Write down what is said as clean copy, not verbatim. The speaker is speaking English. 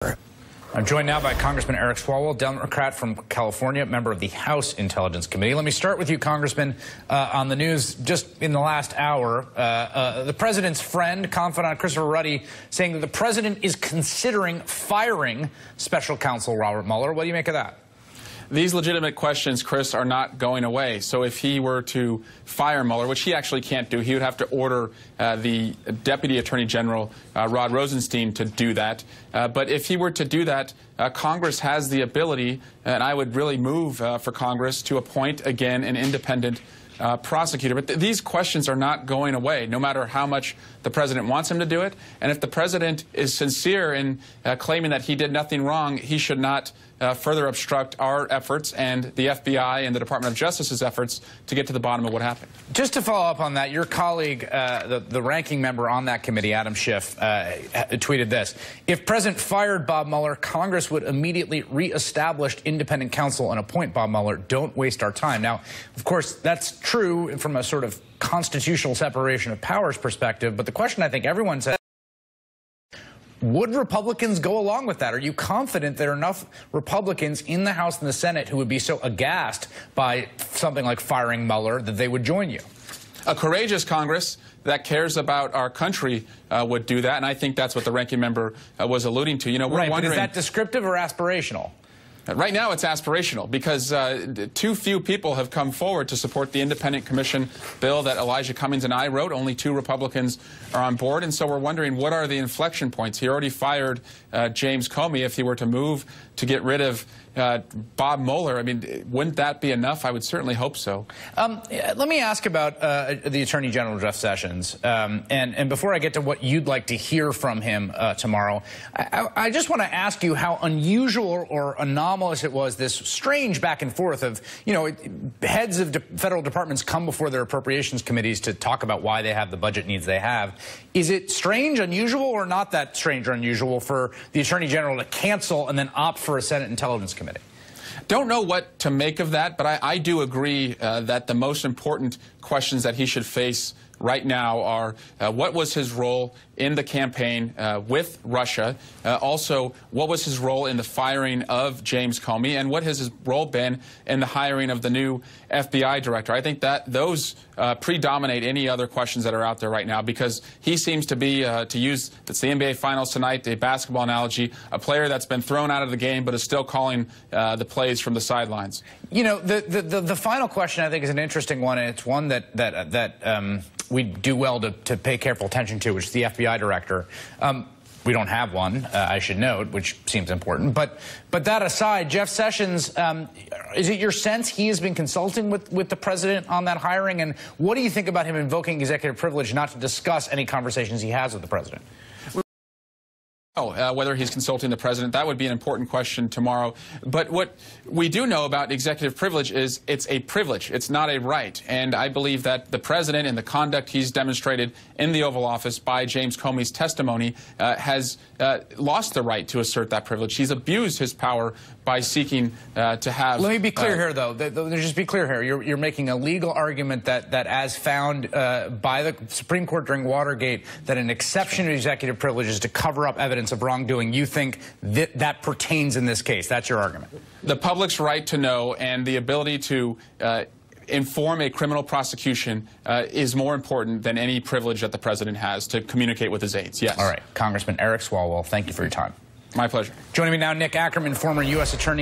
I'm joined now by Congressman Eric Swalwell, Democrat from California, member of the House Intelligence Committee. Let me start with you, Congressman. On the news just in the last hour, the president's friend, confidant Christopher Ruddy, saying that the president is considering firing special counsel Robert Mueller. What do you make of that? These legitimate questions, Chris, are not going away. So if he were to fire Mueller, which he actually can't do, he would have to order the Deputy Attorney General, Rod Rosenstein, to do that. But if he were to do that, Congress has the ability, and I would really move for Congress to appoint, again, an independent prosecutor. But these questions are not going away, no matter how much the president wants him to do it. And if the president is sincere in claiming that he did nothing wrong, he should not further obstruct our efforts and the FBI and the Department of Justice's efforts to get to the bottom of what happened. Just to follow up on that, your colleague, the ranking member on that committee, Adam Schiff, tweeted this: if President fired Bob Mueller, Congress would immediately reestablish independent counsel and appoint Bob Mueller. Don't waste our time. Now, of course, that's true from a sort of constitutional separation of powers perspective, but the question I think everyone says, would Republicans go along with that? Are you confident there are enough Republicans in the House and the Senate who would be so aghast by something like firing Mueller that they would join you? A courageous Congress that cares about our country would do that, and I think that's what the ranking member was alluding to. You know, we're wondering, but is that descriptive or aspirational? Right now it's aspirational because too few people have come forward to support the independent commission bill that Elijah Cummings and I wrote. Only 2 Republicans are on board, and so we're wondering, what are the inflection points? He already fired James Comey. If he were to move to get rid of Bob Mueller, I mean, wouldn't that be enough? I would certainly hope so. Let me ask about the Attorney General, Jeff Sessions. And before I get to what you'd like to hear from him tomorrow, I just want to ask you how unusual or anomalous it was, this strange back and forth of, you know, heads of federal departments come before their appropriations committees to talk about why they have the budget needs they have. Is it strange, unusual, or not that strange or unusual for the Attorney General to cancel and then opt for a Senate Intelligence Committee? Don't know what to make of that, but I do agree that the most important questions that he should face right now are what was his role in the campaign with Russia? Also, what was his role in the firing of James Comey? And what has his role been in the hiring of the new FBI director? I think that those predominate any other questions that are out there right now, because he seems to be, to use, it's the NBA Finals tonight, the basketball analogy, a player that's been thrown out of the game but is still calling the plays from the sidelines. You know, the final question, I think, is an interesting one, and it's one that we do well to pay careful attention to, which is the FBI director. We don't have one, I should note, which seems important. But that aside, Jeff Sessions, is it your sense he has been consulting with the president on that hiring? And what do you think about him invoking executive privilege not to discuss any conversations he has with the president? Whether he's consulting the president, that would be an important question tomorrow. But what we do know about executive privilege is it's a privilege. It's not a right. And I believe that the president, and the conduct he's demonstrated in the Oval Office by James Comey's testimony, has lost the right to assert that privilege. He's abused his power by seeking to have... Let me be clear here, though. Just be clear here. You're making a legal argument that as found by the Supreme Court during Watergate, that an exception to executive privilege is to cover up evidence of wrongdoing. You think that pertains in this case. That's your argument. The public's right to know and the ability to inform a criminal prosecution is more important than any privilege that the president has to communicate with his aides. Yes. All right. Congressman Eric Swalwell, thank you for your time. My pleasure. Joining me now, Nick Ackerman, former U.S. Attorney.